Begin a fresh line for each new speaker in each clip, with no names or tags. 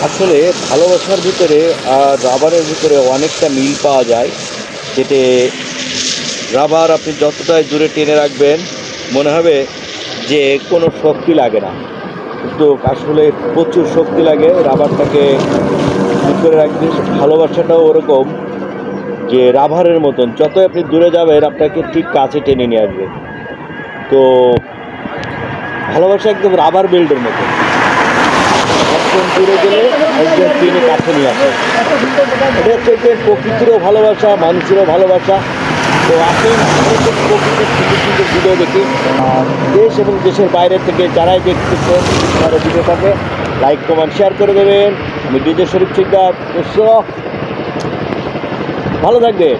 আসলে ভালোবাসার ভিতরে আর রাবারের ভিতরে অনেকটা মিল পাওয়া যায়। যেটি রাবার আপনি যতটাই দূরে টেনে রাখবেন মনে হবে যে কোনো শক্তি লাগে না, কিন্তু আসলে প্রচুর শক্তি লাগে রাবারটাকে করে রাখতে। ভালোবাসাটাও ওরকম, যে রাবারের মতন যতই আপনি দূরে যাবেন আপনাকে ঠিক কাছে টেনে নিয়ে আসবে। তো ভালোবাসা একদম রাবার বেল্টের মতো, একজন দূরে গেলে একজন টেনে কাছে নিয়ে আসে। এটা হচ্ছে যে প্রকৃতিরও ভালোবাসা, মানুষেরও ভালোবাসা। তো আসেন প্রকৃতির সুন্দর সুন্দর ভিডিও দেখি। দেশ এবং দেশের বাইরে থেকে যারাই দেখতেছেন তারা ভিডিওটাকে লাইক কমেন্ট শেয়ার করে দেবেন। আমি ডিজে শরীফ শিকদার, ভালো থাকবেন।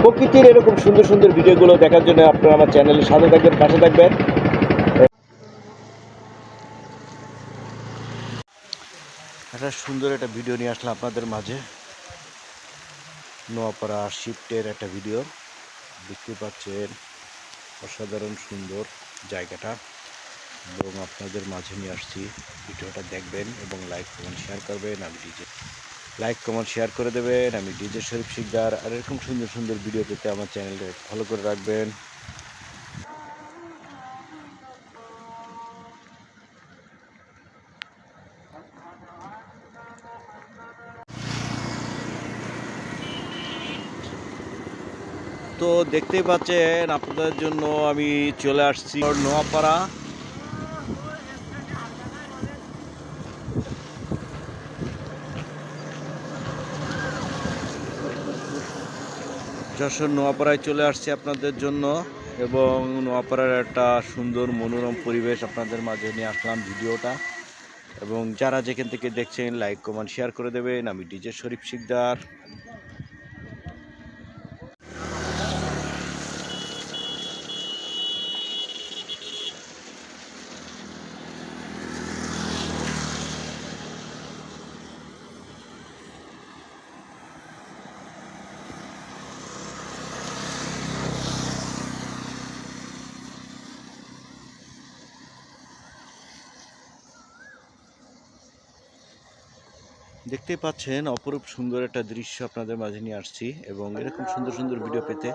প্রকৃতির এরকম সুন্দর সুন্দর ভিডিওগুলো দেখার জন্য আপনারা আমার চ্যানেলের সাথে থাকবেন, পাশে থাকবেন। একটা সুন্দর একটা ভিডিও নিয়ে আসলাম আপনাদের মাঝে, নোয়াপাড়া শিফটের একটা ভিডিও। দেখতে পাচ্ছেন অসাধারণ সুন্দর জায়গাটা, এবং আপনাদের মাঝে নিয়ে আসছি। ভিডিওটা দেখবেন এবং লাইক কমেন্ট শেয়ার করবেন। লাইক কমেন্ট শেয়ার করে দেবেন। আমি ডিজে শরীফ শিকদার। আর এরকম সুন্দর সুন্দর ভিডিও পেতে আমার চ্যানেলটা ফলো করে রাখবেন। তো দেখতেই পাচ্ছেন আপনাদের জন্য আমি চলে আসছি নোয়াপাড়া। যশোর নোয়াপাড়ায় চলে আসছি আপনাদের জন্য, এবং নোয়াপাড়ার একটা সুন্দর মনোরম পরিবেশ আপনাদের মাঝে নিয়ে আসলাম ভিডিওটা। এবং যারা যেখান থেকে দেখছেন লাইক কমেন্ট শেয়ার করে দেবেন। আমি ডিজে শরীফ শিকদার। দেখতে পাচ্ছেন অপরূপ সুন্দর একটা দৃশ্য আপনাদের মাঝে নিয়ে আসছি, এবং এরকম সুন্দর সুন্দর ভিডিও পেতে